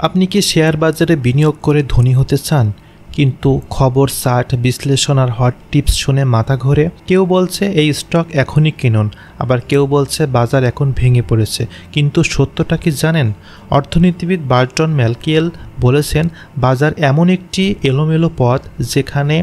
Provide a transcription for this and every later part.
আপনি কি শেয়ার বাজারে বিনিয়োগ করে ধনী হতে চান, কিন্তু খবর, চার্ট, বিশ্লেষণ আর হট টিপস শুনে মাথা ঘোরে? কেউ বলছে এই স্টক এখনই কিনুন, আবার কেউ বলছে বাজার এখন ভেঙে পড়েছে। কিন্তু সত্যটা কি জানেন? অর্থনীতিবিদ বার্টন ম্যালকিয়েল বলেছেন, বাজার এমন একটি এলোমেলো পথ যেখানে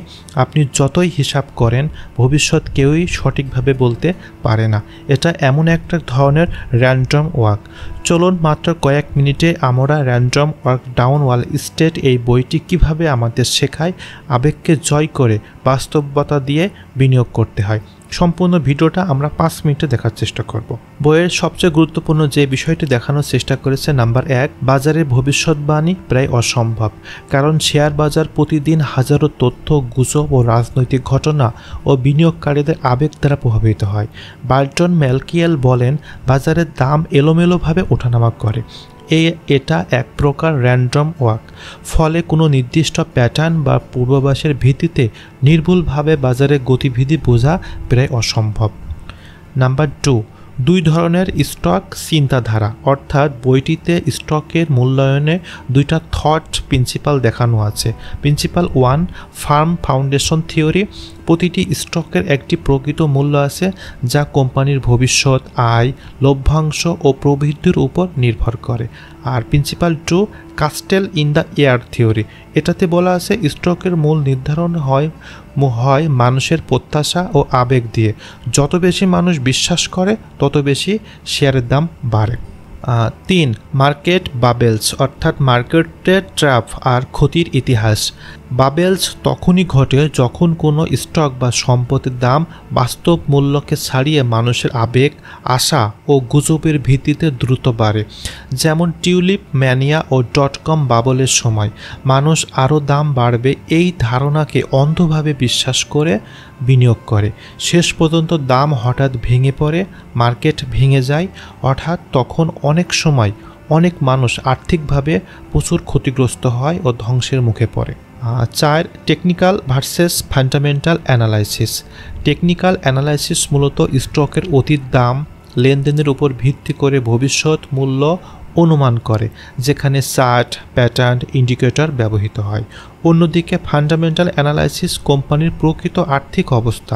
আপনি যতই হিসাব করেন ভবিষ্যৎ কেউই সঠিকভাবে বলতে পারে না। এটা এমন একটা ধরনের র্যান্ডম ওয়াক। চলুন মাত্র কয়েক মিনিটে আমরা random walk down Wall Street এই বইটি কিভাবে আমাদের শেখায় আবেগকে জয় করে বাস্তবতা দিয়ে বিনিয়োগ করতে হয়। সম্পূর্ণ ভিডিওটা আমরা 5 মিনিটে দেখার চেষ্টা করব। বইয়ের সবচেয়ে গুরুত্বপূর্ণ যে বিষয়টি দেখানোর চেষ্টা করেছে, নাম্বার 1, বাজারের ভবিষ্যৎবাণী প্রায় অসম্ভব, কারণ শেয়ার বাজার প্রতিদিন হাজারো তথ্য, গুজব ও রাজনৈতিক ঘটনা ও বিনিয়োগকারীদের আবেগ দ্বারা প্রভাবিত হয়। বার্টন ম্যালকিয়েল বলেন, বাজারের দাম এলোমেলোভাবে ওঠানামা করে। এটা এক প্রকার র্যান্ডম ওয়াক, ফলে কোনো নির্দিষ্ট প্যাটার্ন বা পূর্বাভাসের ভিত্তিতে নির্ভুলভাবে বাজারের গতিবিধি বোঝা প্রায় অসম্ভব। নাম্বার 2, 2 ধরনের স্টক চিন্তাধারা, অর্থাৎ বইটিতে স্টকের মূল্যায়নে 2টা থট প্রিন্সিপাল দেখানো আছে। প্রিন্সিপাল 1, ফার্ম ফাউন্ডেশন থিওরি, প্রতিটি স্টকের একটি প্রকৃত মূল্য আছে যা কোম্পানির ভবিষ্যৎ, আয়, লভ্যাংশ ও প্রবৃদ্ধির উপর নির্ভর করে। আর principal 2, castle in the air theory, এটাতে বলা আছে স্টকের মূল নির্ধারণ হয় মানুষের প্রত্যাশা ও আবেগ দিয়ে। যত বেশি মানুষ বিশ্বাস করে তত বেশি শেয়ারের দাম বাড়ে। 3, মার্কেট বাবেলস, অর্থাৎ মার্কেটের ট্র্যাপ আর ক্ষতির ইতিহাস। বাবেলস তখনই ঘটে যখন কোনো স্টক বা সম্পদের দাম বাস্তব মূল্যকে ছাড়িয়ে মানুষের আবেগ, আশা ও গুজবের ভিত্তিতে দ্রুত বাড়ে। যেমন টিউলিপ ম্যানিয়া ও .com বাবলের সময় মানুষ আরও দাম বাড়বে এই ধারণাকে অন্ধভাবে বিশ্বাস করে বিনিয়োগ করে। শেষ পর্যন্ত দাম হঠাৎ ভেঙে পড়ে, মার্কেট ভেঙে যায় হঠাৎ। তখন অনেক সময় অনেক মানুষ আর্থিকভাবে প্রচুর ক্ষতিগ্রস্ত হয় ও ধ্বংসের মুখে পড়ে। 4, technical versus fundamental analysis. Technical analysis মূলত স্টকের অতীত দাম, লেনদেনের উপর ভিত্তি করে ভবিষ্যৎ মূল্য অনুমান করে, যেখানে চার্ট, প্যাটার্ন, ইন্ডিকেটর ব্যবহৃত হয়। অন্যদিকে ফান্ডামেন্টাল অ্যানালাইসিস কোম্পানির প্রকৃত আর্থিক অবস্থা,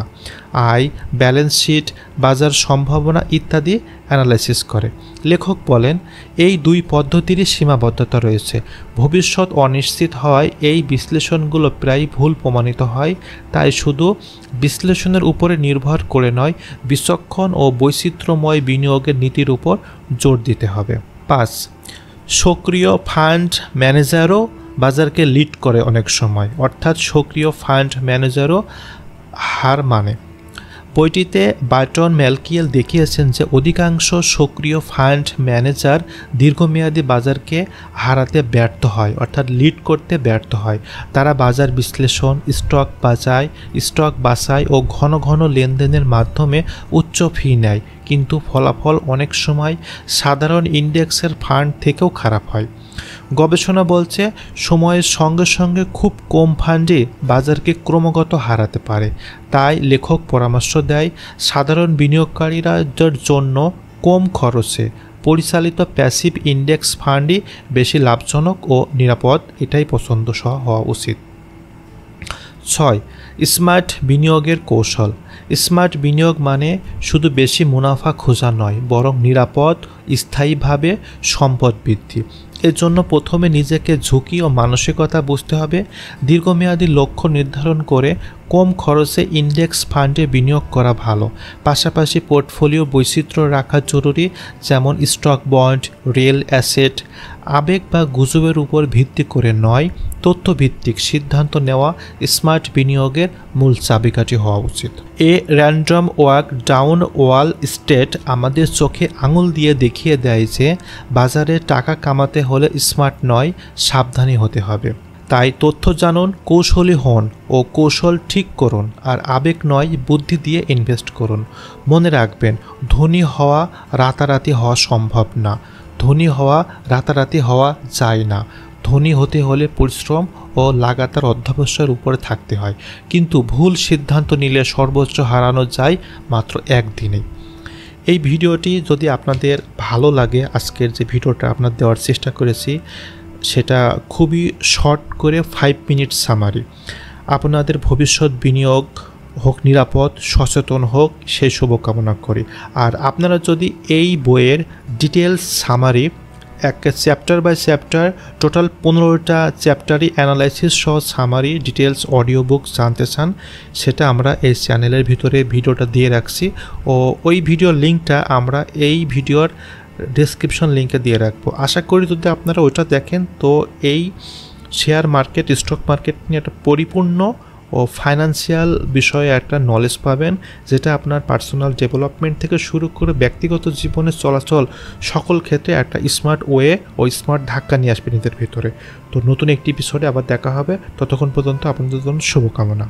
আয়, ব্যালেন্স শিট, বাজার সম্ভাবনা ইত্যাদি অ্যানালাইসিস করে। লেখক বলেন, এই 2 পদ্ধতিরই সীমাবদ্ধতা রয়েছে। ভবিষ্যৎ অনিশ্চিত হওয়ায় এই বিশ্লেষণগুলো প্রায় ভুল প্রমাণিত হয়। তাই শুধু বিশ্লেষণের উপরে নির্ভর করে নয়, বিচক্ষণ ও বৈচিত্র্যময় বিনিয়োগের নীতির উপর জোর দিতে হবে। 5, সক্রিয় ফান্ড ম্যানেজারও বাজারকে লিড করে অনেক সময়, অর্থাৎ সক্রিয় ফান্ড ম্যানেজারও হার মানে। বইটিতে বার্টন ম্যালকিয়েল দেখিয়েছেন যে অধিকাংশ সক্রিয় ফান্ড ম্যানেজার দীর্ঘমেয়াদী বাজারকে হারাতে ব্যর্থ হয়, অর্থাৎ লিড করতে ব্যর্থ হয়। তারা বাজার বিশ্লেষণ, স্টক বাছাই ও ঘন ঘন লেনদেনের মাধ্যমে উচ্চ ফি নেয়, কিন্তু ফলাফল অনেক সময় সাধারণ ইন্ডেক্সের ফান্ড থেকেও খারাপ হয়। গবেষণা বলছে, সময়ের সঙ্গে সঙ্গে খুব কম ফান্ডই বাজারকে ক্রমাগত হারাতে পারে। তাই লেখক পরামর্শ দেয়, সাধারণ বিনিয়োগকারীদের জন্য কম খরচে পরিচালিত প্যাসিভ ইন্ডেক্স ফান্ডই বেশি লাভজনক ও নিরাপদ, এটাই পছন্দ সহ হওয়া উচিত। 6, স্মার্ট বিনিয়োগের কৌশল। স্মার্ট বিনিয়োগ মানে শুধু বেশি মুনাফা খোঁজা নয়, বরং নিরাপদ, স্থায়ীভাবে সম্পদ বৃদ্ধি। এর জন্য প্রথমে নিজেকে ঝুঁকি ও মানসিকতা বুঝতে হবে। দীর্ঘমেয়াদী লক্ষ্য নির্ধারণ করে কম খরচে ইন্ডেক্স ফান্ডে বিনিয়োগ করা ভালো। পাশাপাশি পোর্টফোলিও বৈচিত্র্য রাখা জরুরি, যেমন স্টক, বন্ড, রিয়েল অ্যাসেট। আবেগ বা গুজবের উপর ভিত্তি করে নয়, তথ্যভিত্তিক সিদ্ধান্ত নেওয়া স্মার্ট বিনিয়োগের মূল চাবিকাঠি হওয়া উচিত। এ random walk down Wall Street আমাদের চোখে আঙুল দিয়ে দেখিয়ে দেয় যে বাজারে টাকা কামাতে হলে স্মার্ট নয়, সাবধানী হতে হবে। তাই তথ্য জানুন, কৌশলী হন ও কৌশল ঠিক করুন, আর আবেগ নয়, বুদ্ধি দিয়ে ইনভেস্ট করুন। মনে রাখবেন, ধনী হওয়া রাতারাতি হওয়া সম্ভব না, ধনী হওয়া রাতারাতি হওয়া যায় না। ধনী হতে হলে পরিশ্রম ও লাগাতার অধ্যবসায়ের উপরে থাকতে হয়, কিন্তু ভুল সিদ্ধান্ত নিলে সর্বোচ্চ হারানো যায় মাত্র একদিনেই। এই ভিডিওটি যদি আপনাদের ভালো লাগে, আজকের যে ভিডিওটা আপনার দেওয়ার চেষ্টা করেছি, সেটা খুবই শর্ট করে 5 মিনিট সামারি। আপনাদের ভবিষ্যৎ বিনিয়োগ হোক নিরাপদ, সচেতন হোক, সেই শুভকামনা করি। আর আপনারা যদি এই বইয়ের details summary chapter by chapter total 15টা চ্যাপ্টারই অ্যানালাইসিস সহ সামারি ডিটেলস অডিও বুক জানতে চান, সেটা আমরা এই চ্যানেলের ভিতরে ভিডিওটা দিয়ে রাখছি, ও ওই ভিডিওর লিঙ্কটা আমরা এই ভিডিওর ডেসক্রিপশন লিঙ্কে দিয়ে রাখবো। আশা করি যদি আপনারা ওইটা দেখেন তো এই শেয়ার মার্কেট, স্টক মার্কেট নিয়ে একটা পরিপূর্ণ ও ফাইন্যান্সিয়াল বিষয়ে একটা নলেজ পাবেন, যেটা আপনার পার্সোনাল ডেভেলপমেন্ট থেকে শুরু করে ব্যক্তিগত জীবনে চলাচল সকল ক্ষেত্রে একটা স্মার্ট ওয়ে ও স্মার্ট ধাক্কা নিয়ে আসবে নিজের ভিতরে। তো নতুন একটি এপিসোডে আবার দেখা হবে, ততক্ষণ পর্যন্ত আপনাদের জন্য শুভকামনা।